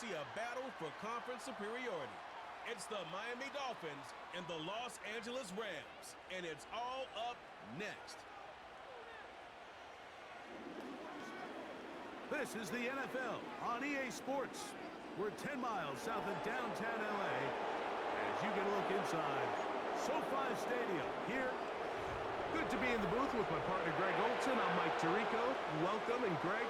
See a battle for conference superiority. It's the Miami Dolphins and the Los Angeles Rams, and it's all up next. This is the NFL on EA Sports. We're 10 miles south of downtown LA as you get a look inside SoFi Stadium here. Good to be in the booth with my partner Greg Olson. I'm Mike Tirico. Welcome, and Greg,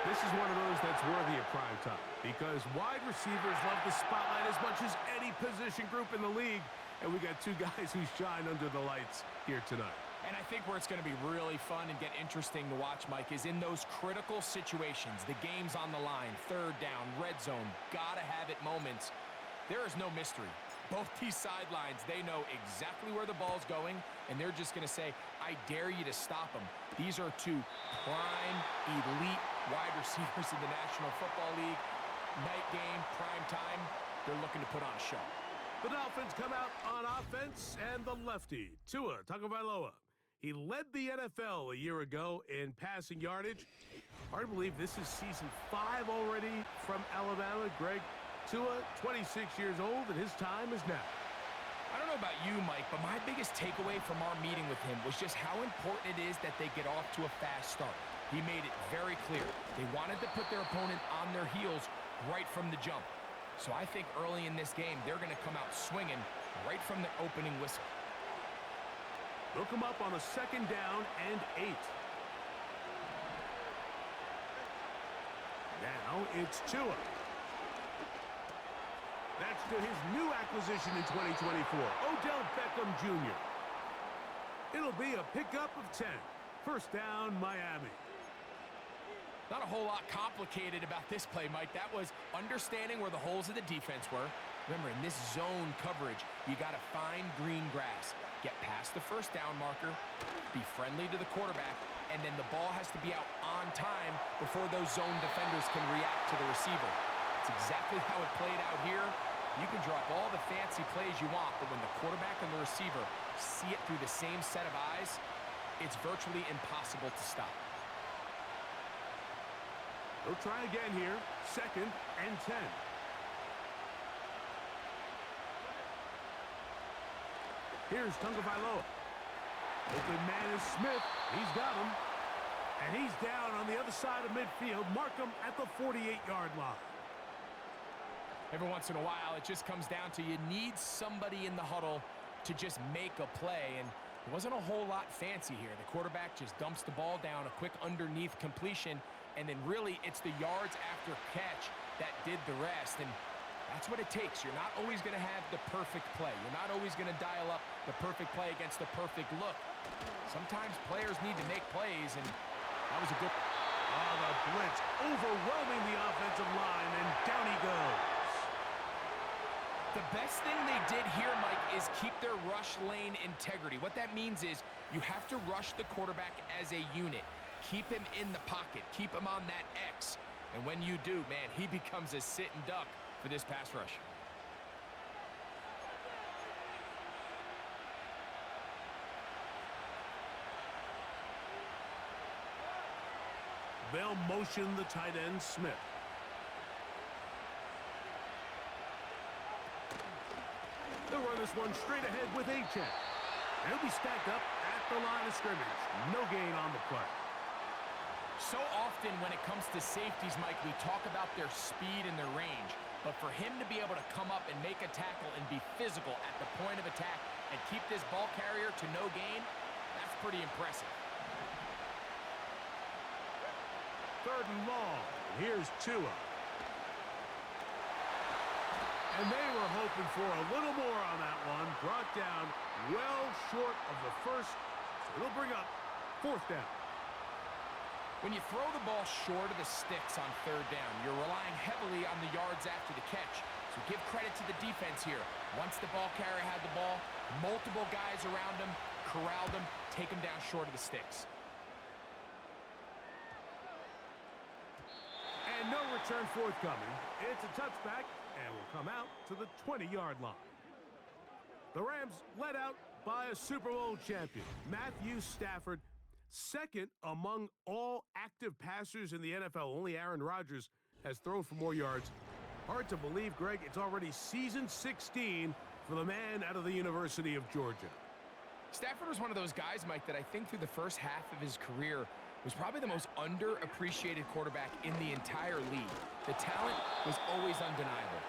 this is one of those that's worthy of prime time because wide receivers love the spotlight as much as any position group in the league, and we got two guys who shine under the lights here tonight. And I think where it's going to be really fun and get interesting to watch, Mike, is in those critical situations. The game's on the line, third down, red zone, gotta have it moments. There is no mystery. Both these sidelines, they know exactly where the ball's going, and they're just going to say, I dare you to stop them. These are two prime, elite wide receivers in the National Football League. Night game, prime time, they're looking to put on a show. The Dolphins come out on offense, and the lefty, Tua Tagovailoa. He led the NFL a year ago in passing yardage. Hard to believe this is season 5 already from Alabama. Greg, Tua, 26 years old, and his time is now. I don't know about you, Mike, but my biggest takeaway from our meeting with him was just how important it is that they get off to a fast start. He made it very clear. They wanted to put their opponent on their heels right from the jump. So I think early in this game, they're going to come out swinging right from the opening whistle. They'll come up on a 2nd down and 8. Now it's Tua. That's to his new acquisition in 2024, Odell Beckham Jr. It'll be a pickup of 10. First down, Miami. Not a whole lot complicated about this play, Mike. That was understanding where the holes of the defense were. Remember, in this zone coverage, you got to find green grass. Get past the first down marker, be friendly to the quarterback, and then the ball has to be out on time before those zone defenders can react to the receiver. It's exactly how it played out here. You can drop all the fancy plays you want, but when the quarterback and the receiver see it through the same set of eyes, it's virtually impossible to stop. They'll try again here. 2nd and 10. Here's Tagovailoa. Open man is Smith. He's got him. And he's down on the other side of midfield. Mark him at the 48-yard line. Every once in a while, it just comes down to you need somebody in the huddle to just make a play. And it wasn't a whole lot fancy here. The quarterback just dumps the ball down, a quick underneath completion, and then really it's the yards after catch that did the rest. And that's what it takes. You're not always going to have the perfect play. You're not always going to dial up the perfect play against the perfect look. Sometimes players need to make plays, and that was a good... Oh, the blitz overwhelming the offensive line, and down he goes. The best thing they did here, Mike, is keep their rush lane integrity. What that means is you have to rush the quarterback as a unit. Keep him in the pocket. Keep him on that X. And when you do, man, he becomes a sitting duck for this pass rush. They'll motion the tight end, Smith. They'll run this one straight ahead with A-check. And he'll be stacked up at the line of scrimmage. No gain on the play. So often when it comes to safeties, Mike, we talk about their speed and their range. But for him to be able to come up and make a tackle and be physical at the point of attack and keep this ball carrier to no gain, that's pretty impressive. 3rd and long. Here's Tua. And they were hoping for a little more on that one. Brought down well short of the first. So it'll bring up 4th down. When you throw the ball short of the sticks on 3rd down, you're relying heavily on the yards after the catch. So give credit to the defense here. Once the ball carrier had the ball, multiple guys around him, corralled him, take him down short of the sticks. And no return forthcoming. It's a touchback and will come out to the 20-yard line. The Rams led out by a Super Bowl champion, Matthew Stafford, 2nd among all active passers in the NFL. Only Aaron Rodgers has thrown for more yards Hard to believe, Greg, it's already season 16 for the man out of the University of Georgia. Stafford was one of those guys, Mike, that I think through the first half of his career was probably the most underappreciated quarterback in the entire league. The talent was always undeniable.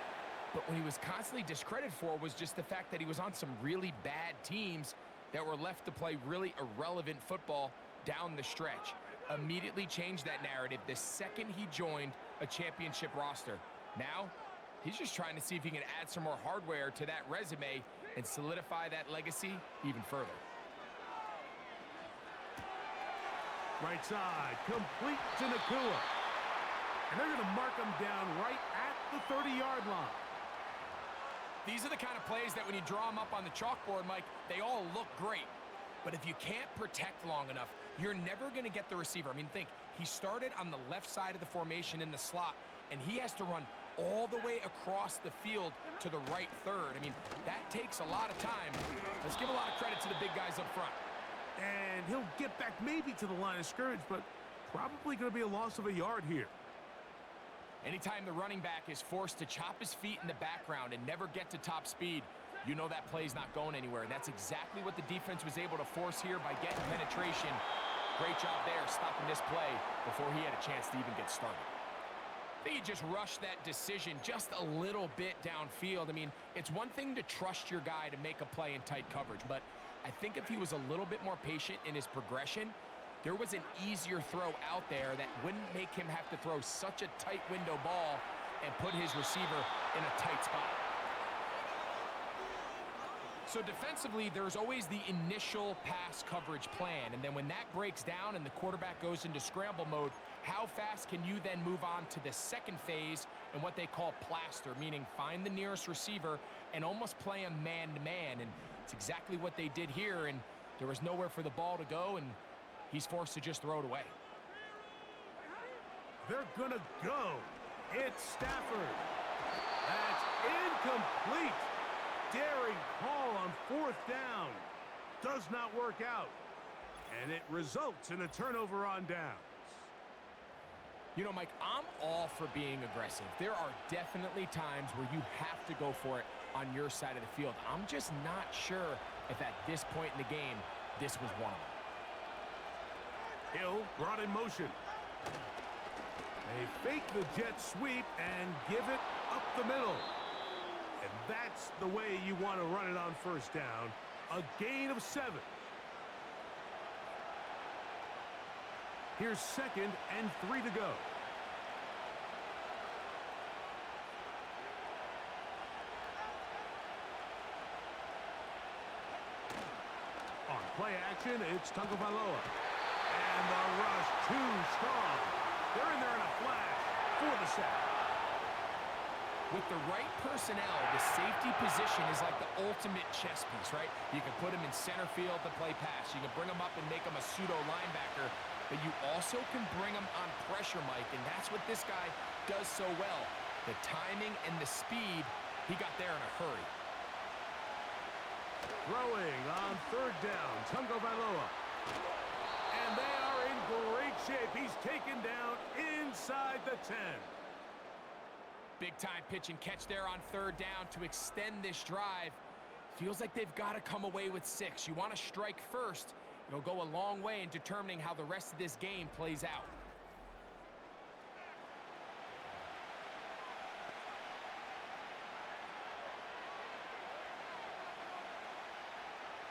But what he was constantly discredited for was just the fact that he was on some really bad teams that were left to play really irrelevant football down the stretch. Immediately changed that narrative the second he joined a championship roster. Now, he's just trying to see if he can add some more hardware to that resume and solidify that legacy even further. Right side, complete to Nakua. And they're going to mark him down right at the 30-yard line. These are the kind of plays that when you draw them up on the chalkboard, Mike, they all look great. But if you can't protect long enough, you're never going to get the receiver. I mean, think, he started on the left side of the formation in the slot, and he has to run all the way across the field to the right third. I mean, that takes a lot of time. Let's give a lot of credit to the big guys up front. And he'll get back maybe to the line of scrimmage, but probably going to be a loss of a yard here. Anytime the running back is forced to chop his feet in the background and never get to top speed, you know that play's not going anywhere. And that's exactly what the defense was able to force here by getting penetration. Great job there stopping this play before he had a chance to even get started. I think he just rushed that decision just a little bit downfield. I mean, it's one thing to trust your guy to make a play in tight coverage, but I think if he was a little bit more patient in his progression, there was an easier throw out there that wouldn't make him have to throw such a tight window ball and put his receiver in a tight spot. So defensively, there's always the initial pass coverage plan, and then when that breaks down and the quarterback goes into scramble mode, how fast can you then move on to the second phase and what they call plaster, meaning find the nearest receiver and almost play him man-to-man, and it's exactly what they did here, and there was nowhere for the ball to go, and he's forced to just throw it away. They're gonna go. It's Stafford. That's incomplete. Daring call on fourth down. Does not work out. And it results in a turnover on downs. You know, Mike, I'm all for being aggressive. There are definitely times where you have to go for it on your side of the field. I'm just not sure if at this point in the game, this was one of them. Hill brought in motion. They fake the jet sweep and give it up the middle. And that's the way you want to run it on first down. A gain of 7. Here's 2nd and 3 to go. On play action, it's Tagovailoa. And the rush too strong. They're in there in a flash for the sack. With the right personnel, the safety position is like the ultimate chess piece, right? You can put him in center field to play pass. You can bring him up and make him a pseudo linebacker, but you also can bring him on pressure, Mike, and that's what this guy does so well. The timing and the speed, he got there in a hurry. Throwing on 3rd down, Tagovailoa. And they are in great shape. He's taken down inside the 10. Big-time pitch and catch there on 3rd down to extend this drive. Feels like they've got to come away with 6. You want to strike first. It'll go a long way in determining how the rest of this game plays out.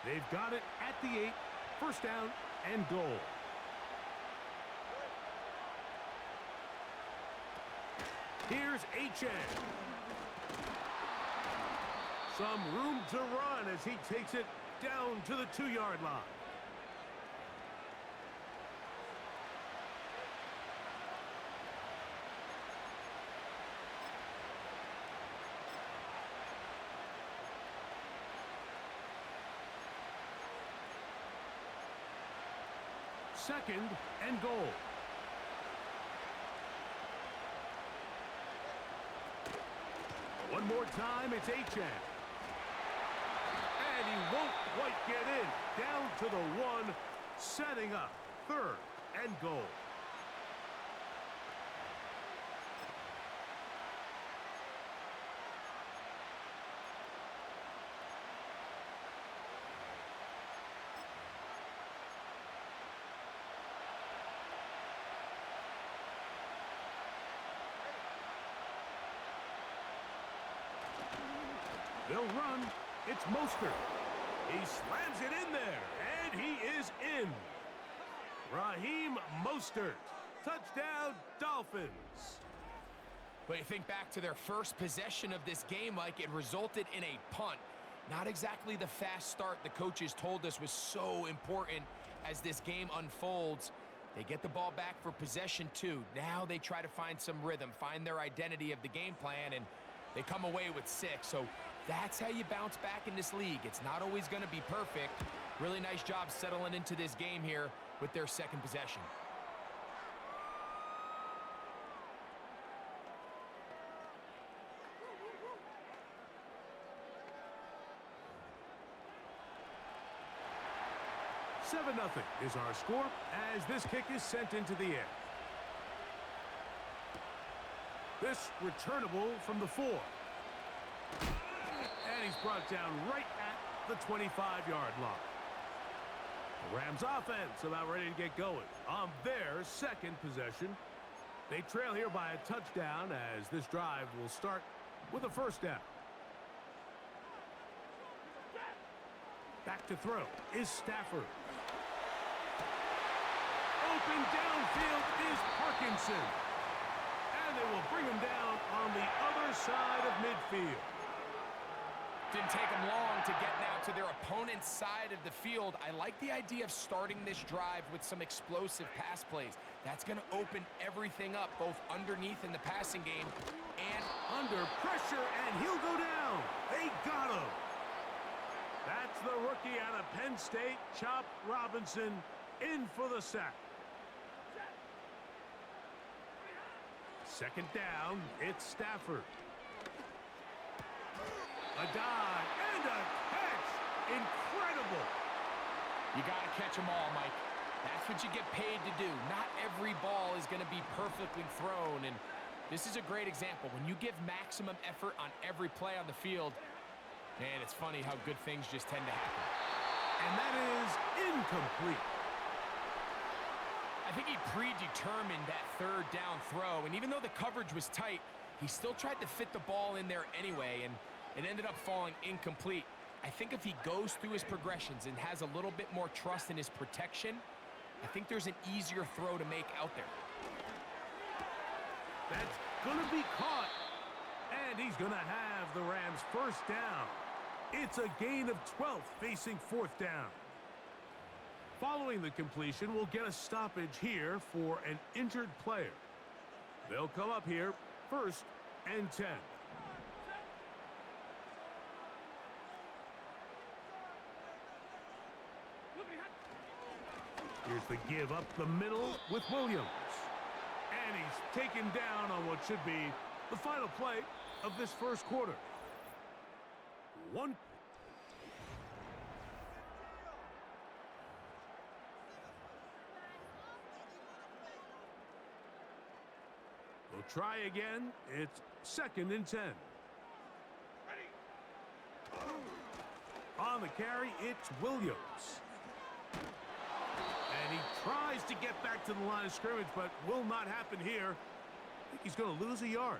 They've got it at the 8. 1st down and goal. Here's HN. Some room to run as he takes it down to the 2-yard line. Second and goal. One more time, it's HN. And he won't quite get in. Down to the 1, setting up 3rd and goal. They'll run. It's Mostert. He slams it in there, and he is in. Raheem Mostert. Touchdown, Dolphins. But you think back to their first possession of this game, Mike, it resulted in a punt. Not exactly the fast start the coaches told us was so important as this game unfolds. They get the ball back for possession 2. Now they try to find some rhythm, find their identity of the game plan, and they come away with 6. So that's how you bounce back in this league. It's not always going to be perfect. Really nice job settling into this game here with their second possession. $7-0 is our score as this kick is sent into the air. This returnable from the 4. And he's brought down right at the 25-yard line. The Rams offense about ready to get going on their second possession. They trail here by a touchdown as this drive will start with a first down. Back to throw is Stafford. Open downfield is Parkinson. And they will bring him down on the other side of midfield. Didn't take them long to get now to their opponent's side of the field. I like the idea of starting this drive with some explosive pass plays. That's going to open everything up, both underneath in the passing game and under pressure, and he'll go down. They got him. That's the rookie out of Penn State, Chop Robinson, in for the sack. Second down, it's Stafford. A dive and a catch. Incredible. You got to catch them all, Mike. That's what you get paid to do. Not every ball is going to be perfectly thrown, and this is a great example. When you give maximum effort on every play on the field, man, it's funny how good things just tend to happen. And that is incomplete. I think he predetermined that third down throw, and even though the coverage was tight, he still tried to fit the ball in there anyway, and it ended up falling incomplete. I think if he goes through his progressions and has a little bit more trust in his protection, I think there's an easier throw to make out there. That's going to be caught, and he's going to have the Rams first down. It's a gain of 12 facing fourth down. Following the completion, we'll get a stoppage here for an injured player. They'll come up here, 1st and 10. Here's the give up the middle with Williams. And he's taken down on what should be the final play of this first quarter. One. We'll try again. It's 2nd and 10. On the carry, it's Williams. And he tries to get back to the line of scrimmage, but will not happen here. I think he's going to lose a yard.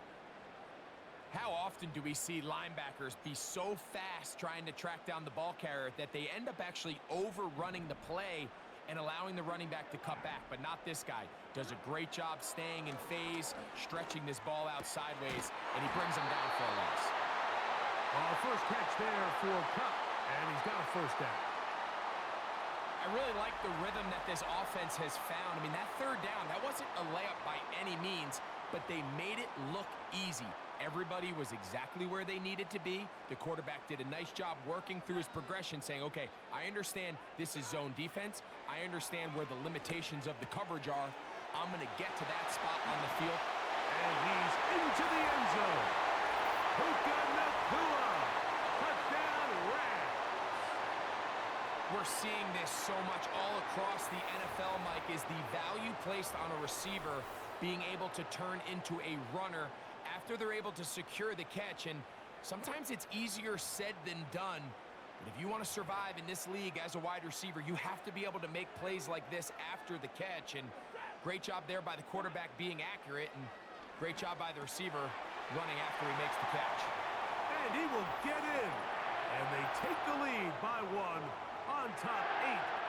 How often do we see linebackers be so fast trying to track down the ball carrier that they end up actually overrunning the play and allowing the running back to cut back? But not this guy. Does a great job staying in phase, stretching this ball out sideways, and he brings him down for a loss. First catch there for Cup, and he's got a first down. I really like the rhythm that this offense has found. I mean, that third down, that wasn't a layup by any means, but they made it look easy. Everybody was exactly where they needed to be. The quarterback did a nice job working through his progression, saying, okay, I understand this is zone defense. I understand where the limitations of the coverage are. I'm going to get to that spot on the field. And he's into the end zone. Puka Nacua. Touchdown, Rams. We're seeing this so much all across the NFL, Mike, is the value placed on a receiver being able to turn into a runner after they're able to secure the catch. And sometimes it's easier said than done. But if you want to survive in this league as a wide receiver, you have to be able to make plays like this after the catch. And great job there by the quarterback being accurate, and great job by the receiver running after he makes the catch. And he will get in. And they take the lead by 1 on top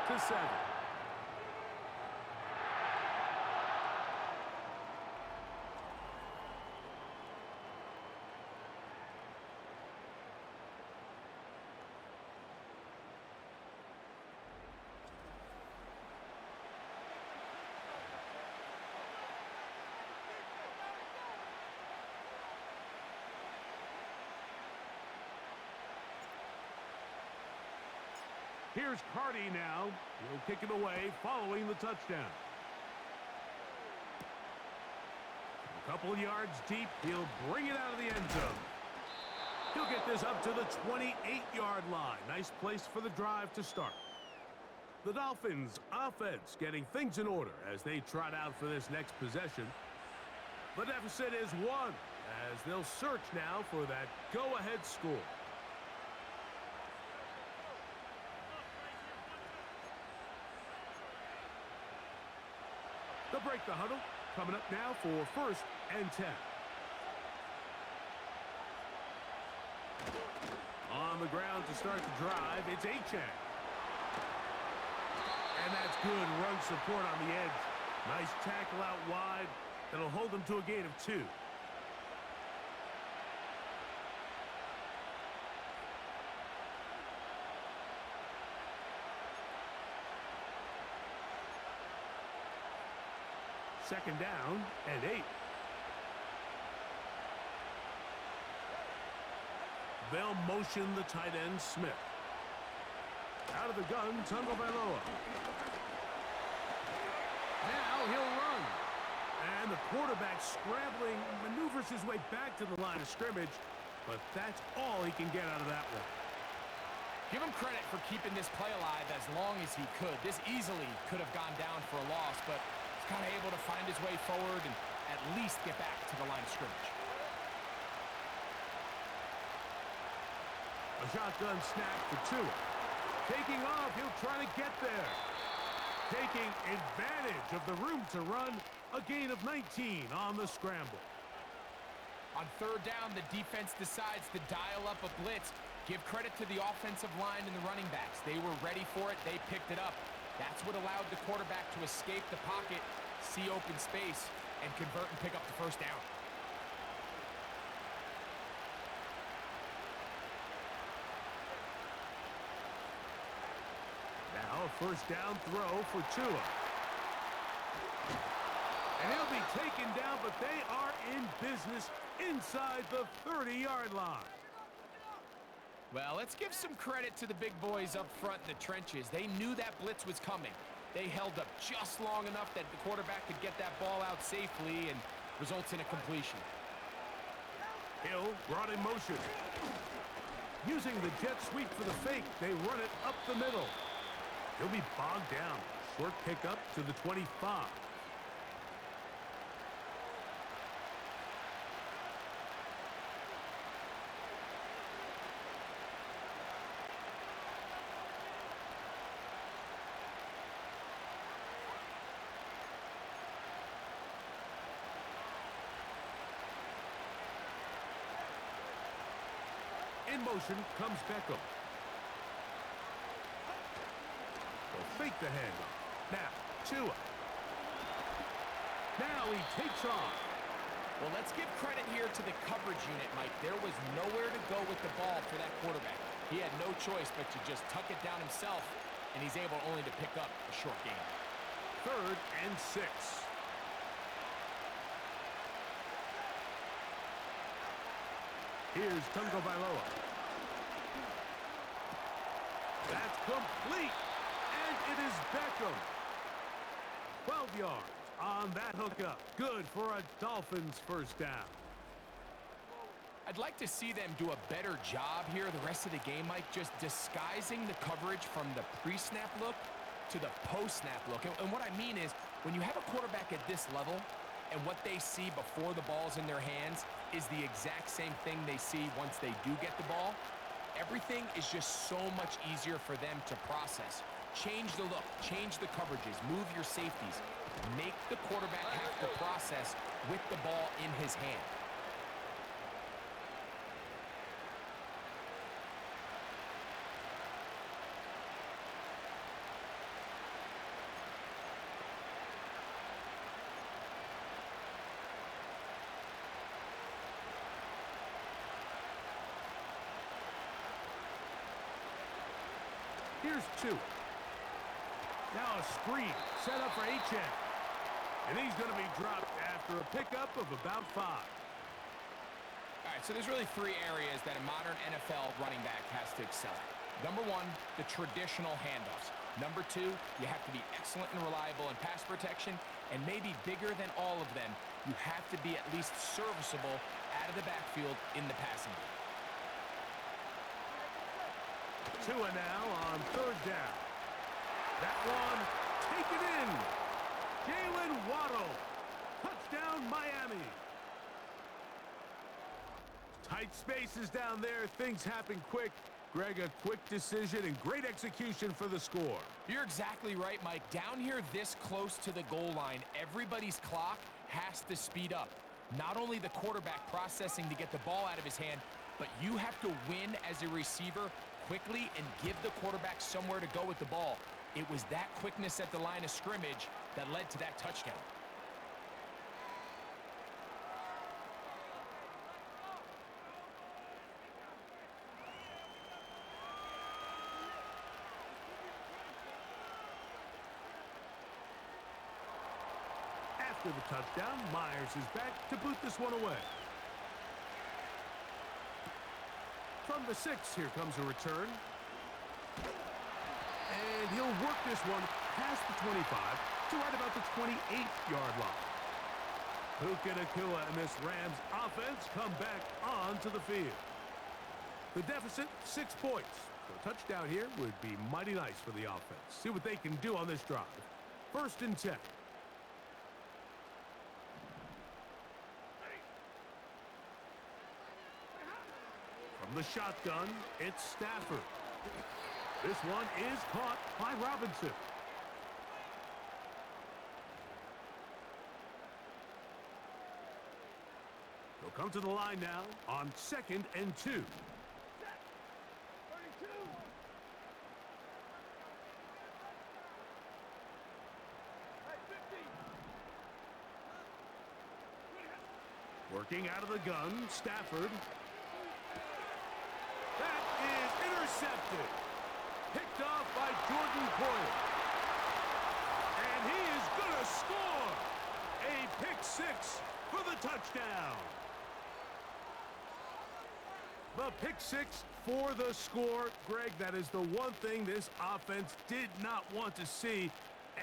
8-7. Here's Carty now. He'll kick it away following the touchdown. A couple yards deep. He'll bring it out of the end zone. He'll get this up to the 28-yard line. Nice place for the drive to start. The Dolphins offense getting things in order as they trot out for this next possession. The deficit is 1 as they'll search now for that go-ahead score. They'll break the huddle. Coming up now for 1st and 10. On the ground to start the drive, it's Achane. And that's good run support on the edge. Nice tackle out wide. That'll hold them to a gain of 2. Second down and 8. They'll motion the tight end, Smith. Out of the gun, Tagovailoa. Now he'll run. And the quarterback scrambling, maneuvers his way back to the line of scrimmage, but that's all he can get out of that one. Give him credit for keeping this play alive as long as he could. This easily could have gone down for a loss, but kind of able to find his way forward and at least get back to the line of scrimmage. A shotgun snap for Tua. Taking off, he'll try to get there. Taking advantage of the room to run, a gain of 19 on the scramble. On 3rd down, the defense decides to dial up a blitz. Give credit to the offensive line and the running backs. They were ready for it. They picked it up. That's what allowed the quarterback to escape the pocket, see open space, and convert and pick up the 1st down. Now a 1st down throw for Tua. And he'll be taken down, but they are in business inside the 30-yard line. Well, let's give some credit to the big boys up front in the trenches. They knew that blitz was coming. They held up just long enough that the quarterback could get that ball out safely and results in a completion. Hill brought in motion. Using the jet sweep for the fake, they run it up the middle. He'll be bogged down. Short pickup to the 25. In motion comes Beckham. They'll fake the handoff. Now, Tua. Now he takes off. Well, let's give credit here to the coverage unit, Mike. There was nowhere to go with the ball for that quarterback. He had no choice but to just tuck it down himself, and he's able only to pick up a short gain. 3rd and 6. Here's Tagovailoa. That's complete. And it is Beckham. 12 yards on that hookup. Good for a Dolphins 1st down. I'd like to see them do a better job here the rest of the game, Mike, just disguising the coverage from the pre-snap look to the post-snap look. And what I mean is, when you have a quarterback at this level, and what they see before the ball's in their hands is the exact same thing they see once they do get the ball, everything is just so much easier for them to process. Change the look, change the coverages, move your safeties. Make the quarterback have to process with the ball in his hand. Here's 2. Now a screen set up for HN. And he's going to be dropped after a pickup of about 5. All right, so there's really 3 areas that a modern NFL running back has to excel at. Number 1, the traditional handoffs. Number 2, you have to be excellent and reliable in pass protection. And maybe bigger than all of them, you have to be at least serviceable out of the backfield in the passing game. Tua now on 3rd down. That one taken in. Jalen Waddle. Touchdown, Miami. Tight spaces down there. Things happen quick. Greg, a quick decision and great execution for the score. You're exactly right, Mike. Down here this close to the goal line, everybody's clock has to speed up. Not only the quarterback processing to get the ball out of his hand, but you have to win as a receiver quickly and give the quarterback somewhere to go with the ball. It was that quickness at the line of scrimmage that led to that touchdown. After the touchdown, Myers is back to boot this one away. From the 6, here comes a return. And he'll work this one past the 25 to right about the 28-yard line. Puka Nacua and this Rams offense come back onto the field. The deficit, 6 points. So a touchdown here would be mighty nice for the offense. See what they can do on this drive. 1st and 10. From the shotgun, it's Stafford. This one is caught by Robinson. They'll come to the line now on 2nd and 2. Working out of the gun, Stafford. That is intercepted. Picked off by Jordan Poyer. And he is going to score. A pick 6 for the touchdown. The pick 6 for the score. Greg, that is the one thing this offense did not want to see.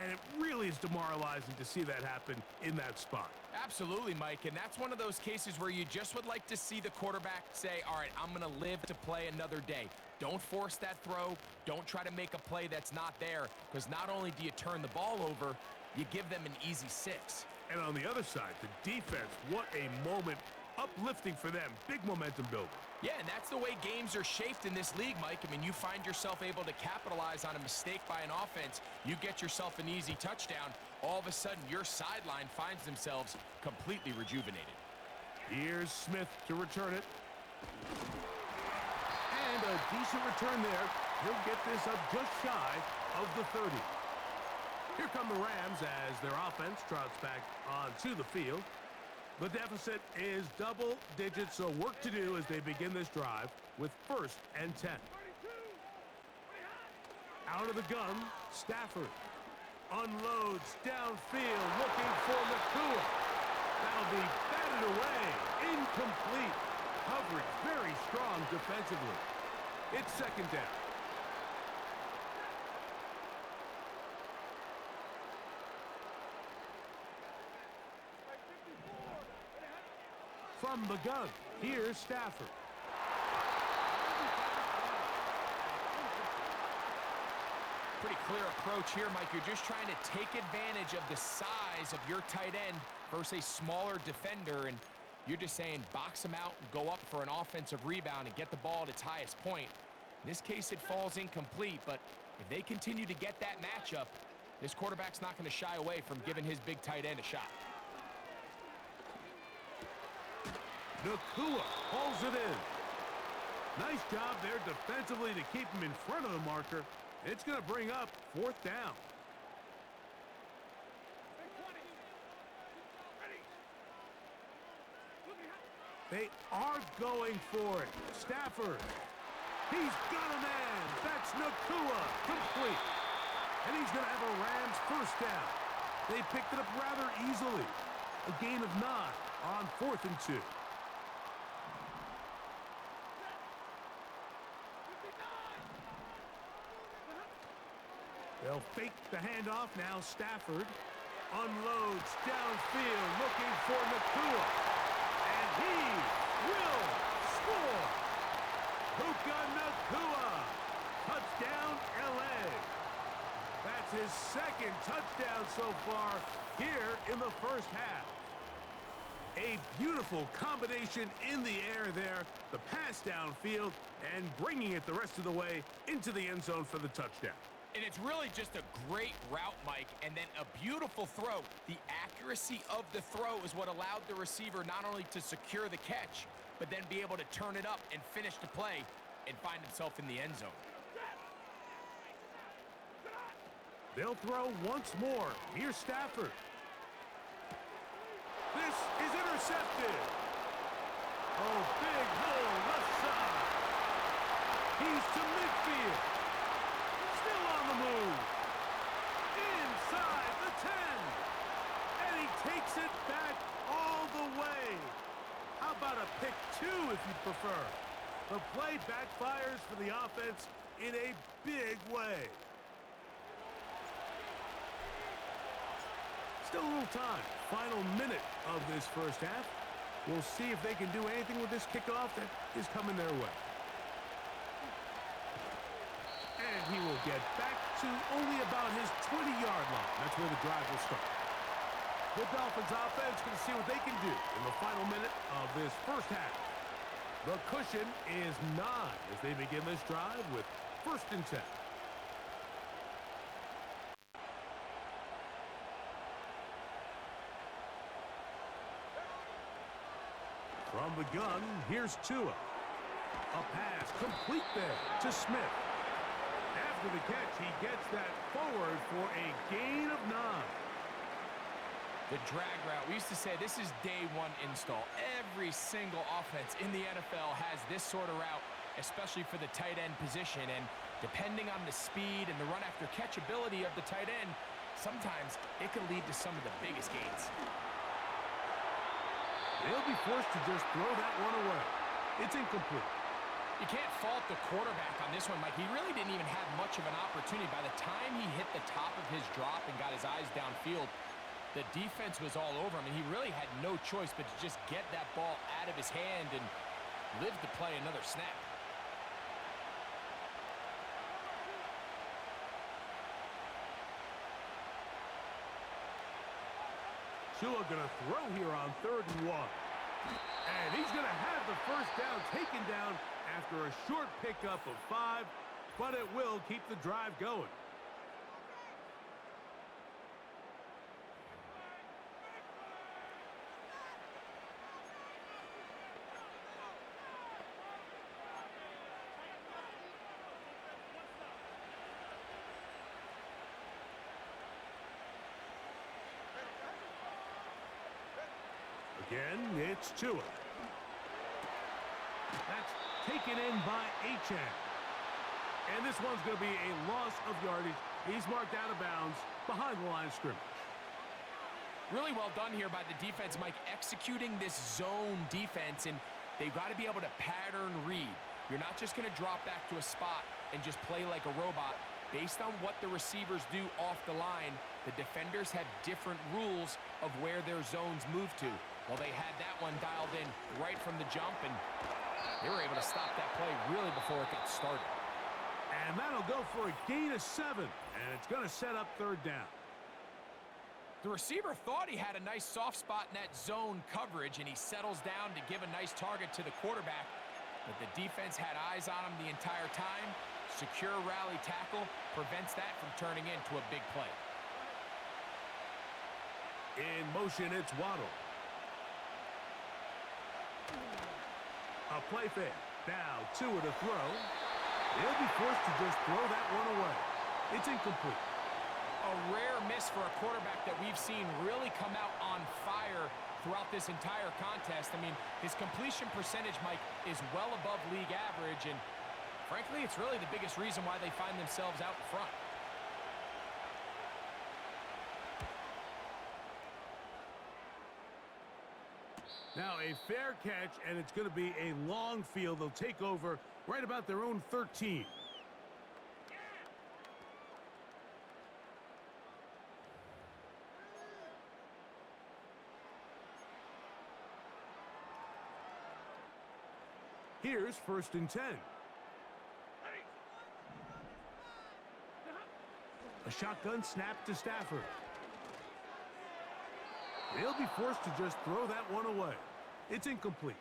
And it really is demoralizing to see that happen in that spot. Absolutely, Mike, and that's one of those cases where you just would like to see the quarterback say, all right, I'm going to live to play another day. Don't force that throw. Don't try to make a play that's not there, because not only do you turn the ball over, you give them an easy 6. And on the other side, the defense, what a moment. Uplifting for them. Big momentum builder. Yeah, and that's the way games are shaped in this league, Mike. I mean, you find yourself able to capitalize on a mistake by an offense. You get yourself an easy touchdown. All of a sudden, your sideline finds themselves completely rejuvenated. Here's Smith to return it. And a decent return there. He'll get this up just shy of the 30. Here come the Rams as their offense trots back onto the field. The deficit is double digits, so work to do as they begin this drive with 1st and 10. Out of the gun, Stafford unloads downfield, looking for Nacua. That'll be batted away, incomplete. Coverage very strong defensively. It's 2nd down. From the gun, here's Stafford. Pretty clear approach here, Mike. You're just trying to take advantage of the size of your tight end versus a smaller defender, and you're just saying box him out and go up for an offensive rebound and get the ball at its highest point. In this case, it falls incomplete, but if they continue to get that matchup, this quarterback's not going to shy away from giving his big tight end a shot. Nacua pulls it in. Nice job there defensively to keep him in front of the marker. It's going to bring up 4th down. They are going for it. Stafford. He's got a man. That's Nakua. Complete. And he's going to have a Rams first down. They picked it up rather easily. A gain of 9 on 4th and 2. They'll fake the handoff now. Stafford unloads downfield looking for Nakua. And he will score. Puka Nakua. Touchdown, L.A. That's his second touchdown so far here in the first half. A beautiful combination in the air there. The pass downfield and bringing it the rest of the way into the end zone for the touchdown. And it's really just a great route, Mike, and then a beautiful throw. The accuracy of the throw is what allowed the receiver not only to secure the catch, but then be able to turn it up and finish the play and find himself in the end zone. They'll throw once more. Here's Stafford. This is intercepted. Oh, big hole left side. He's to midfield. Still on the move. Inside the 10. And he takes it back all the way. How about a pick 2 if you prefer? The play backfires for the offense in a big way. Still a little time. Final minute of this first half. We'll see if they can do anything with this kickoff that is coming their way. And he will get back to only about his 20-yard line. That's where the drive will start. The Dolphins offense can see what they can do in the final minute of this first half. The cushion is 9 as they begin this drive with 1st and 10. From the gun, here's Tua. A pass complete there to Smith. After the catch, he gets that forward for a gain of 9. The drag route, we used to say this is day 1 install. Every single offense in the NFL has this sort of route, especially for the tight end position. And depending on the speed and the run after catch ability of the tight end, sometimes it can lead to some of the biggest gains. They'll be forced to just throw that one away. It's incomplete. You can't fault the quarterback on this one, Mike. He really didn't even have much of an opportunity. By the time he hit the top of his drop and got his eyes downfield, the defense was all over him, and he really had no choice but to just get that ball out of his hand and live to play another snap. Tua gonna throw here on 3rd and 1. And he's gonna have the first down taken down after a short pickup of 5, but it will keep the drive going. Again, it's Tua. That's taken in by Achane. And this one's going to be a loss of yardage. He's marked out of bounds behind the line of scrimmage. Really well done here by the defense, Mike, executing this zone defense, and they've got to be able to pattern read. You're not just going to drop back to a spot and just play like a robot. Based on what the receivers do off the line, the defenders have different rules of where their zones move to. Well, they had that one dialed in right from the jump, and they were able to stop that play really before it got started. And that'll go for a gain of 7, and it's going to set up 3rd down. The receiver thought he had a nice soft spot in that zone coverage, and he settles down to give a nice target to the quarterback. But the defense had eyes on him the entire time. Secure rally tackle prevents that from turning into a big play. In motion, it's Waddle. A play fake. Now Tua to throw. They'll be forced to just throw that one away. It's incomplete. A rare miss for a quarterback that we've seen really come out on fire throughout this entire contest. I mean, his completion percentage, Mike, is well above league average, and Frankly, it's really the biggest reason why they find themselves out in front. Now a fair catch, and it's going to be a long field. They'll take over right about their own 13. Here's 1st and 10. A shotgun snap to Stafford. They'll be forced to just throw that one away. It's incomplete.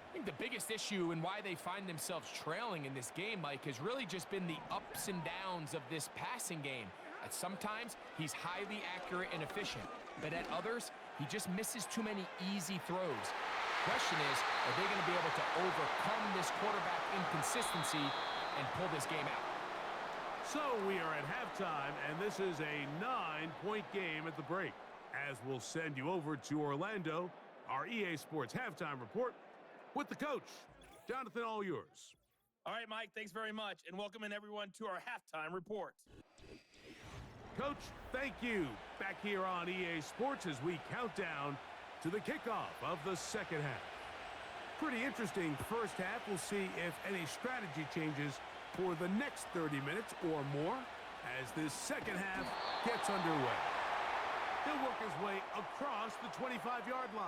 I think the biggest issue and why they find themselves trailing in this game, Mike, has really just been the ups and downs of this passing game. At sometimes, he's highly accurate and efficient, but at others, he just misses too many easy throws. Question is, are they going to be able to overcome this quarterback inconsistency and pull this game out? So we are at halftime, and this is a 9-point game at the break. As we'll send you over to Orlando, our EA Sports halftime report with the coach. Jonathan, all yours. All right, Mike, thanks very much, and welcome in everyone to our halftime report. Coach, thank you. Back here on EA Sports as we count down to the kickoff of the second half. Pretty interesting first half. We'll see if any strategy changes for the next 30 minutes or more as this second half gets underway. He'll work his way across the 25-yard line.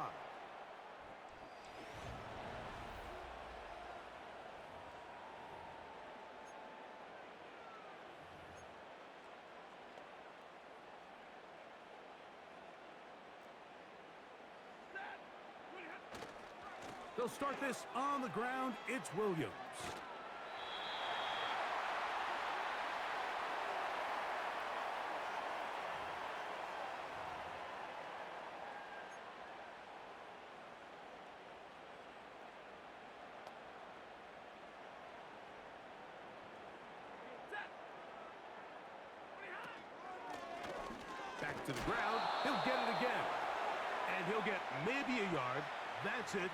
They'll start this on the ground. It's Williams. Back to the ground. He'll get it again. And he'll get maybe a yard. That's it.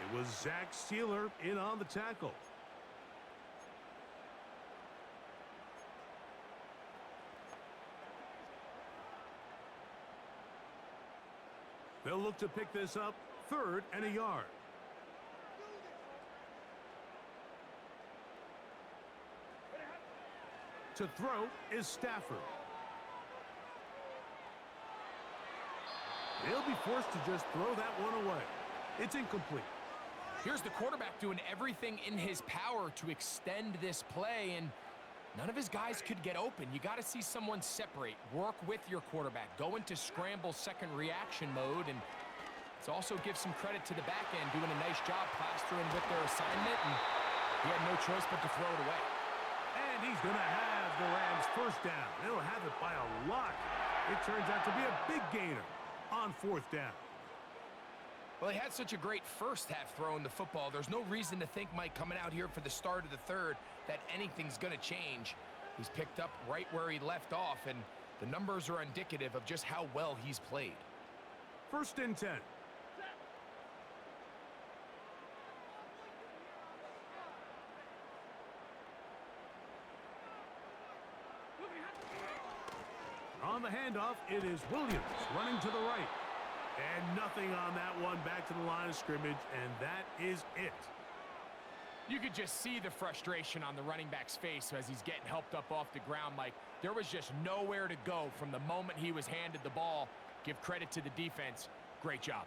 It was Zach Steeler in on the tackle. They'll look to pick this up 3rd and a yard. To throw is Stafford. They'll be forced to just throw that one away. It's incomplete. Here's the quarterback doing everything in his power to extend this play, and none of his guys could get open. You got to see someone separate, work with your quarterback, go into scramble second reaction mode, and let's also give some credit to the back end doing a nice job plastering with their assignment, and he had no choice but to throw it away. And he's going to have the Rams first down. They'll have it by a lot. It turns out to be a big gainer on 4th down. Well, he had such a great first half throwing the football. There's no reason to think, Mike, coming out here for the start of the third, that anything's going to change. He's picked up right where he left off, and the numbers are indicative of just how well he's played. 1st and 10. On the handoff, it is Williams running to the right. And nothing on that one, back to the line of scrimmage, and that is it. You could just see the frustration on the running back's face as he's getting helped up off the ground, Mike. There was just nowhere to go from the moment he was handed the ball. Give credit to the defense. Great job.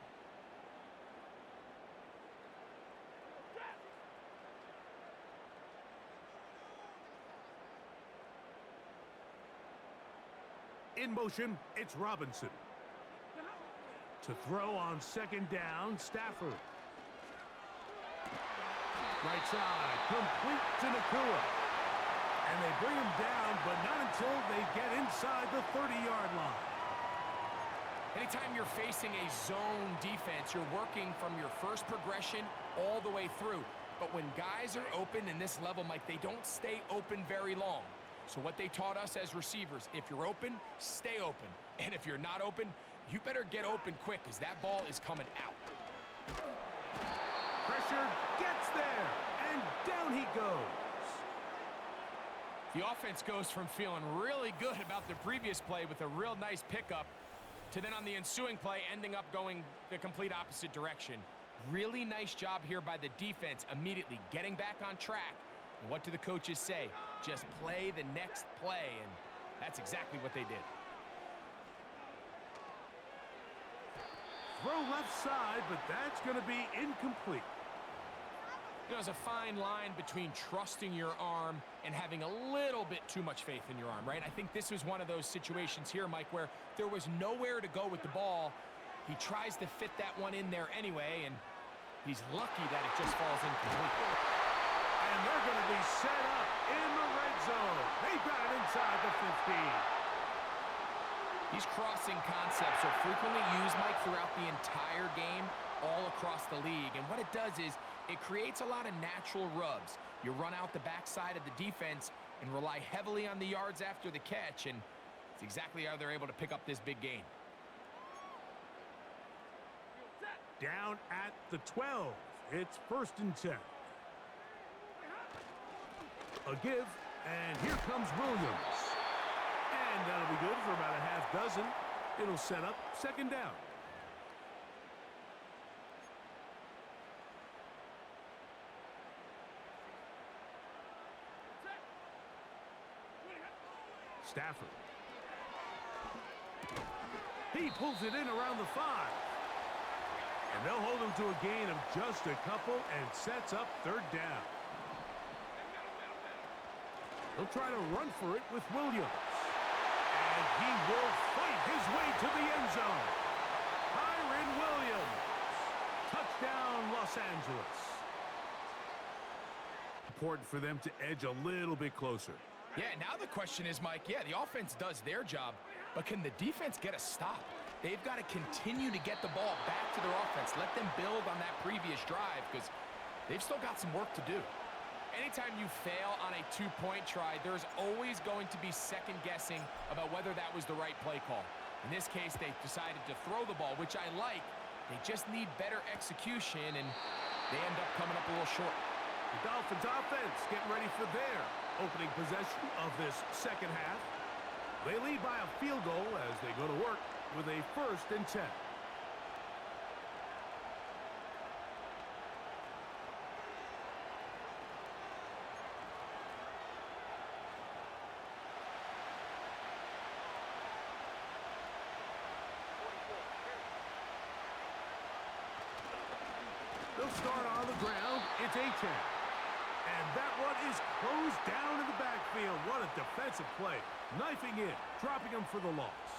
In motion, it's Robinson. To throw on 2nd down, Stafford. Right side, complete to Nakua. And they bring him down, but not until they get inside the 30-yard line. Anytime you're facing a zone defense, you're working from your first progression all the way through. But when guys are open in this level, Mike, they don't stay open very long. So what they taught us as receivers, if you're open, stay open. And if you're not open, you better get open quick because that ball is coming out. Pressure gets there, and down he goes. The offense goes from feeling really good about the previous play with a real nice pickup to then on the ensuing play ending up going the complete opposite direction. Really nice job here by the defense immediately getting back on track. And what do the coaches say? Just play the next play, and that's exactly what they did. Throw left side, but that's going to be incomplete. You know, there's a fine line between trusting your arm and having a little bit too much faith in your arm, right? I think this was one of those situations here, Mike, where there was nowhere to go with the ball. He tries to fit that one in there anyway, and he's lucky that it just falls incomplete. And they're going to be set up in the red zone. They got it inside the 15. These crossing concepts are frequently used, Mike, throughout the entire game, all across the league. And what it does is it creates a lot of natural rubs. You run out the backside of the defense and rely heavily on the yards after the catch, and it's exactly how they're able to pick up this big gain. Down at the 12. It's 1st and 10. A give, and here comes Williams. And that'll be good for about a half dozen. It'll set up 2nd down. Stafford. He pulls it in around the 5. And they'll hold him to a gain of just a couple and sets up 3rd down. He'll try to run for it with Williams. And he will fight his way to the end zone. Kyren Williams. Touchdown, Los Angeles. Important for them to edge a little bit closer. Yeah, now the question is, Mike, yeah, the offense does their job, but can the defense get a stop? They've got to continue to get the ball back to their offense. Let them build on that previous drive because they've still got some work to do. Anytime you fail on a two-point try, there's always going to be second-guessing about whether that was the right play call. In this case, they decided to throw the ball, which I like. They just need better execution, and they end up coming up a little short. The Dolphins offense getting ready for their opening possession of this 2nd half. They lead by a field goal as they go to work with a 1st and 10. They'll start on the ground. It's A-10. And that one is closed down in the backfield. What a defensive play. Knifing in, dropping him for the loss.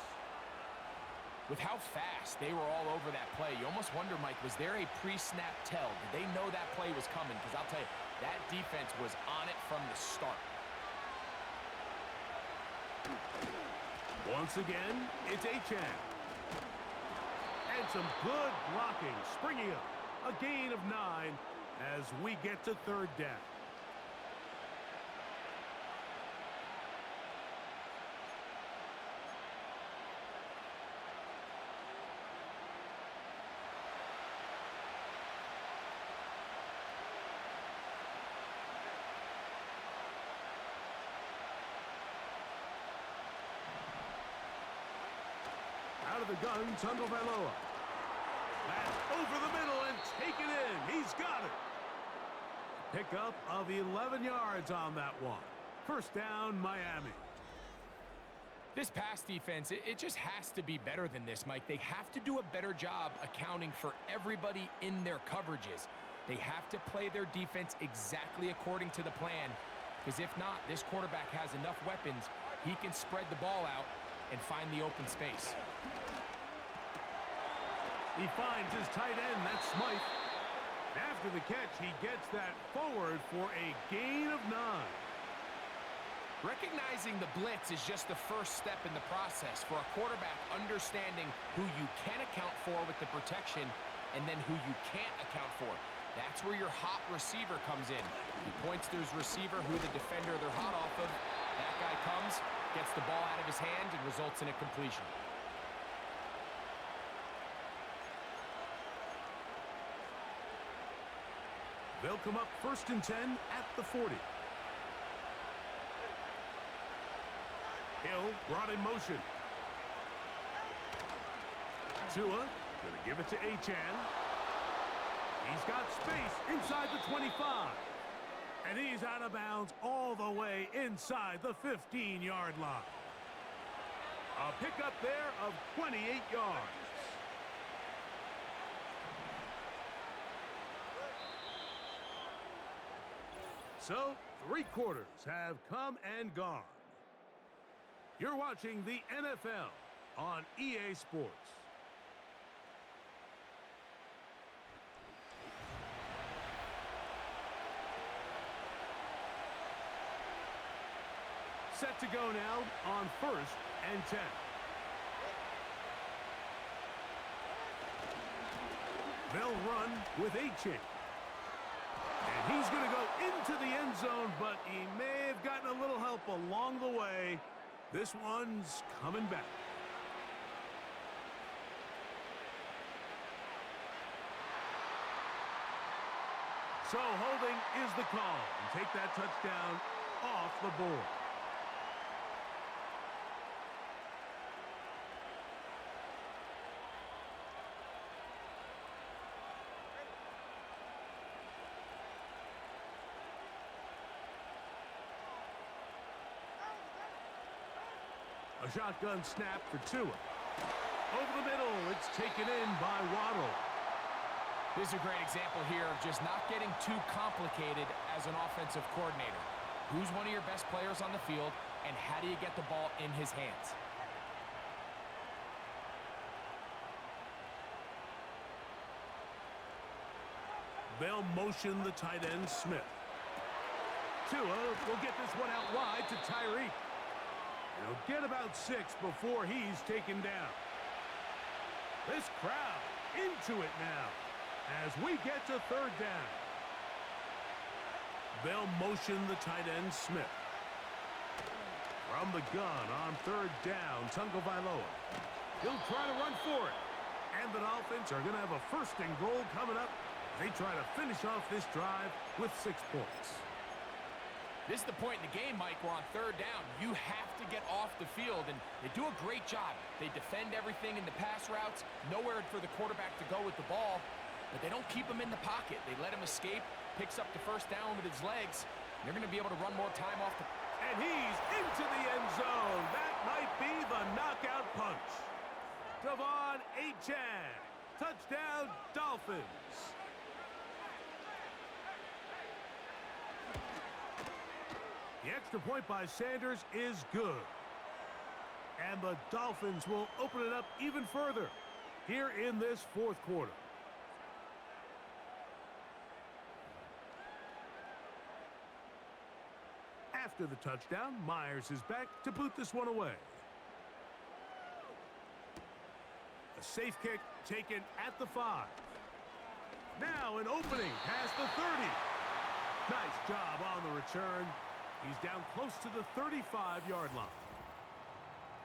With how fast they were all over that play, you almost wonder, Mike, was there a pre-snap tell? Did they know that play was coming? Because I'll tell you, that defense was on it from the start. Once again, it's A-Chan. And some good blocking, springing up. A gain of 9 as we get to 3rd down. Out of the gun, Tagovailoa. Over the middle and take it in. He's got it. Pickup of 11 yards on that one. 1st down, Miami. This pass defense, it just has to be better than this, Mike. They have to do a better job accounting for everybody in their coverages. They have to play their defense exactly according to the plan, because if not, this quarterback has enough weapons. He can spread the ball out and find the open space. He finds his tight end, that's Smythe. After the catch, he gets that forward for a gain of 9. Recognizing the blitz is just the first step in the process for a quarterback understanding who you can account for with the protection and then who you can't account for. That's where your hot receiver comes in. He points to his receiver who the defender they're hot off of. That guy comes, gets the ball out of his hand, and results in a completion. They'll come up 1st and 10 at the 40. Hill brought in motion. Tua gonna give it to Achan. He's got space inside the 25. And he's out of bounds all the way inside the 15-yard line. A pickup there of 28 yards. So, 3 quarters have come and gone. You're watching the NFL on EA Sports. Set to go now on 1st and 10. They'll run with Achan. And he's going to go into the end zone, but he may have gotten a little help along the way. This one's coming back. So holding is the call. And take that touchdown off the board. A shotgun snap for Tua. Over the middle, it's taken in by Waddle. This is a great example here of just not getting too complicated as an offensive coordinator. Who's one of your best players on the field, and how do you get the ball in his hands? They'll motion the tight end, Smith. Tua will get this one out wide to Tyreek. He'll get about 6 before he's taken down. This crowd into it now as we get to 3rd down. They'll motion the tight end, Smith. From the gun on 3rd down, Tagovailoa. He'll try to run for it. And the Dolphins are going to have a 1st and goal coming up. They try to finish off this drive with 6 points. This is the point in the game, Mike, where on 3rd down, you have to get off the field, and they do a great job. They defend everything in the pass routes, nowhere for the quarterback to go with the ball, but they don't keep him in the pocket. They let him escape, picks up the 1st down with his legs. They're going to be able to run more time off the... And he's into the end zone. That might be the knockout punch. Devon Achan. Touchdown, Dolphins. The extra point by Sanders is good. And the Dolphins will open it up even further here in this 4th quarter. After the touchdown, Myers is back to boot this one away. A safe kick taken at the 5. Now an opening past the 30. Nice job on the return. He's down close to the 35-yard line.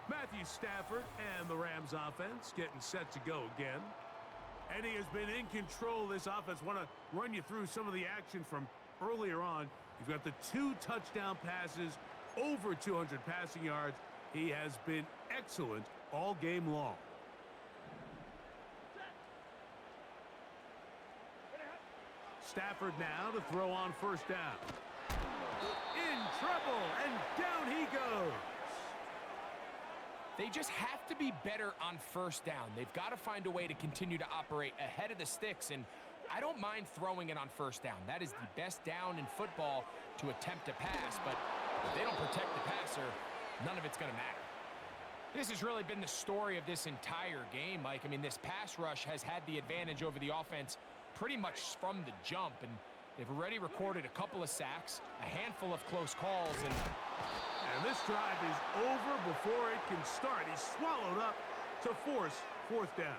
Matthew Stafford and the Rams offense getting set to go again. And he has been in control of this offense. Want to run you through some of the action from earlier on. You've got the 2 touchdown passes, over 200 passing yards. He has been excellent all game long. Stafford now to throw on 1st down. In trouble, and down he goes. They just have to be better on 1st down. They've got to find a way to continue to operate ahead of the sticks, and I don't mind throwing it on 1st down. That is the best down in football to attempt to pass, but if they don't protect the passer, none of it's going to matter. This has really been the story of this entire game, Mike. I mean, this pass rush has had the advantage over the offense pretty much from the jump, and they've already recorded a couple of sacks, a handful of close calls, and this drive is over before it can start. He's swallowed up to force 4th down.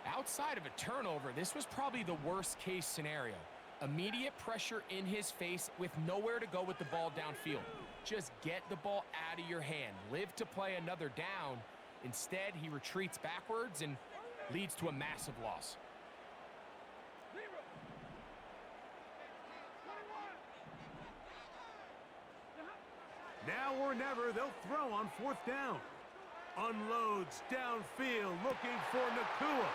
Outside of a turnover, this was probably the worst-case scenario. Immediate pressure in his face with nowhere to go with the ball downfield. Just get the ball out of your hand. Live to play another down. Instead, he retreats backwards and leads to a massive loss. Now or never, they'll throw on 4th down. Unloads downfield, looking for Nakua.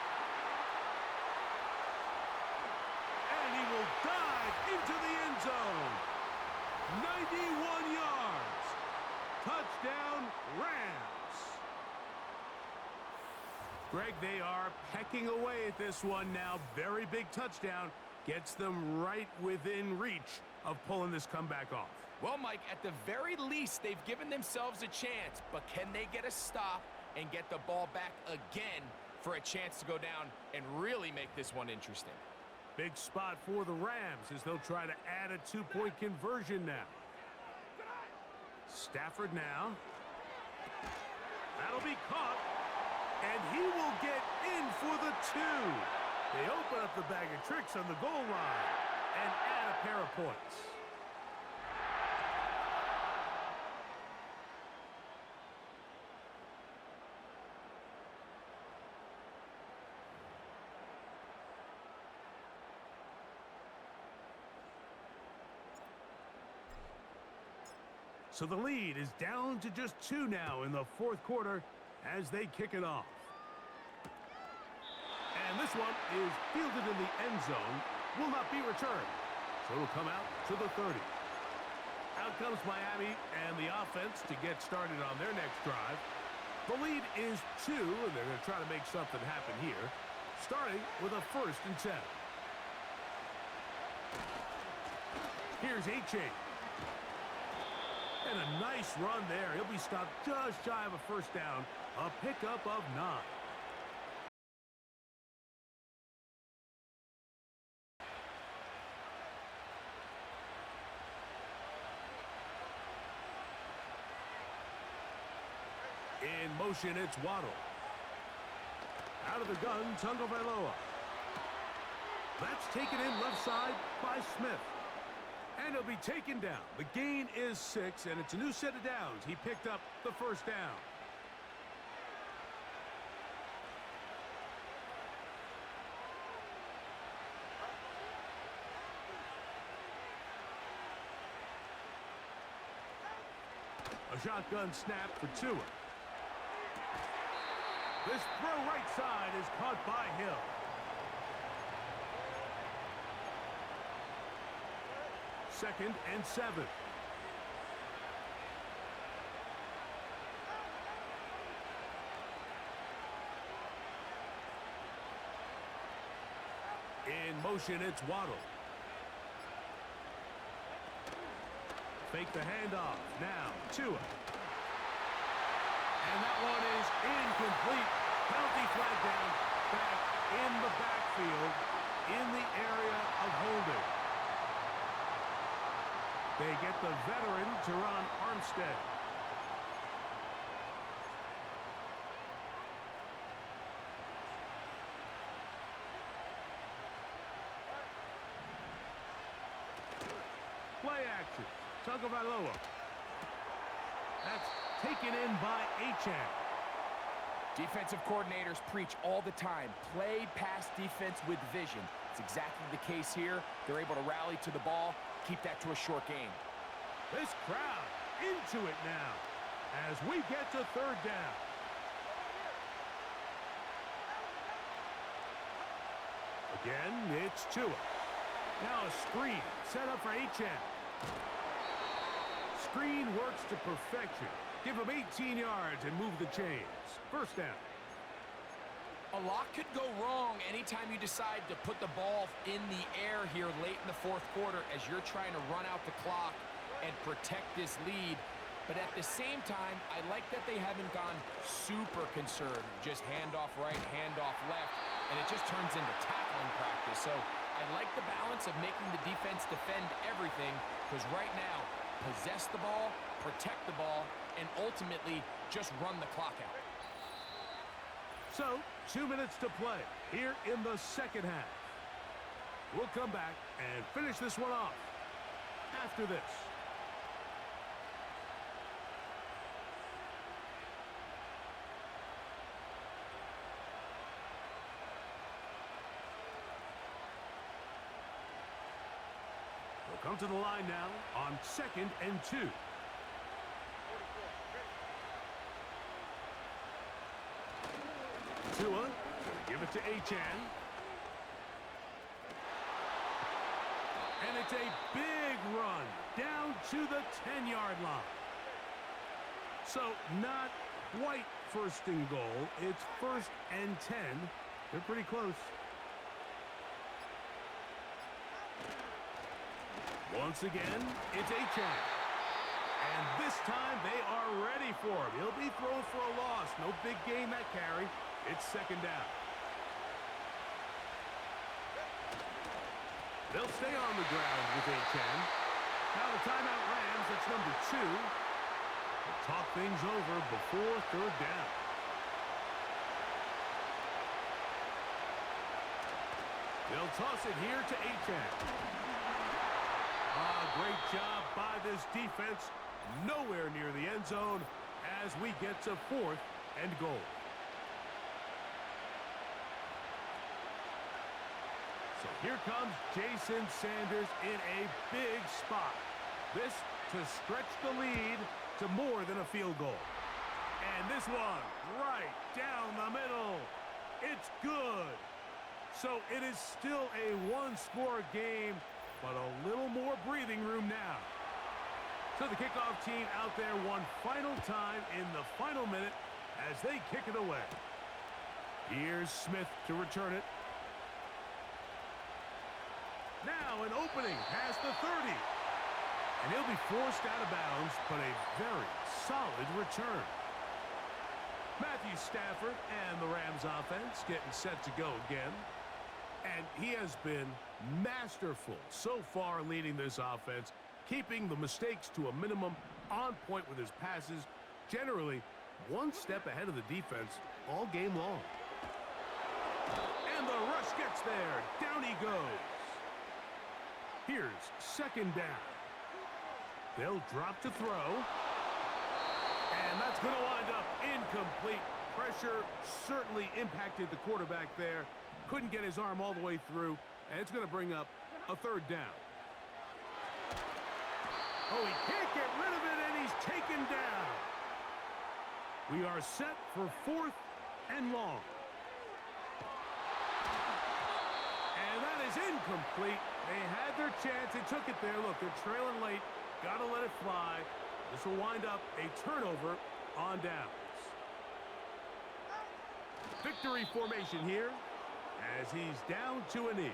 And he will dive into the end zone. 91 yards. Touchdown, Rams. Greg, they are pecking away at this one now. Very big touchdown. Gets them right within reach of pulling this comeback off. Well, Mike, at the very least, they've given themselves a chance, but can they get a stop and get the ball back again for a chance to go down and really make this one interesting? Big spot for the Rams as they'll try to add a 2-point conversion now. Stafford now. That'll be caught, and he will get in for the 2. They open up the bag of tricks on the goal line and add a pair of points. So the lead is down to just 2 now in the 4th quarter as they kick it off. And this one is fielded in the end zone, will not be returned. So it'll come out to the 30. Out comes Miami and the offense to get started on their next drive. The lead is 2, and they're going to try to make something happen here, starting with a 1st and 10. Here's Achane. And a nice run there. He'll be stopped just shy of a 1st down. A pickup of 9. In motion, it's Waddle. Out of the gun, Tagovailoa. That's taken in left side by Smith. And he'll be taken down. The gain is 6, and it's a new set of downs. He picked up the 1st down. A shotgun snap for Tua. This throw right side is caught by Hill. Second and 7. In motion, it's Waddle. Fake the handoff. Now, Tua. And that one is incomplete. Penalty flag down. Back in the backfield in the area of holding. They get the veteran, Teron Armstead. Play action. Tagovailoa. That's taken in by Achane. Defensive coordinators preach all the time. Play pass defense with vision. It's exactly the case here. They're able to rally to the ball, keep that to a short game. This crowd into it now as we get to 3rd down. Again, it's Tua. Now a screen set up for Achane. Screen works to perfection. Give him 18 yards and move the chains. 1st down. A lot could go wrong anytime you decide to put the ball in the air here late in the 4th quarter as you're trying to run out the clock and protect this lead. But at the same time, I like that they haven't gone super conservative. Just handoff right, handoff left, and it just turns into tackling practice. So I like the balance of making the defense defend everything, because right now, possess the ball, protect the ball, and ultimately just run the clock out. So, 2 minutes to play here in the 2nd half. We'll come back and finish this one off after this. We'll come to the line now on 2nd and 2. Tua. Give it to Achan. And it's a big run down to the 10-yard line. So not quite first and goal. It's 1st and 10. They're pretty close. Once again, it's Achan. And this time they are ready for him. He'll be thrown for a loss. No big gain that carry. It's 2nd down. They'll stay on the ground with Achan. Now the timeout Rams, that's number 2. They'll talk things over before 3rd down. They'll toss it here to Achan. Great job by this defense. Nowhere near the end zone as we get to 4th and goal. So here comes Jason Sanders in a big spot. This to stretch the lead to more than a field goal. And this one right down the middle. It's good. So it is still a one-score game, but a little more breathing room now. So the kickoff team out there one final time in the final minute as they kick it away. Here's Smith to return it. Now an opening past the 30. And he'll be forced out of bounds, but a very solid return. Matthew Stafford and the Rams offense getting set to go again. And he has been masterful so far leading this offense, keeping the mistakes to a minimum, on point with his passes, generally one step ahead of the defense all game long. And the rush gets there. Down he goes. Here's 2nd down. They'll drop to throw. And that's going to wind up incomplete. Pressure certainly impacted the quarterback there. Couldn't get his arm all the way through, and it's going to bring up a 3rd down. Oh, he can't get rid of it, and he's taken down. We are set for 4th and long. And that is incomplete. They had their chance. They took it there. Look, they're trailing late. Got to let it fly. This will wind up a turnover on downs. Victory formation here as he's down to a knee.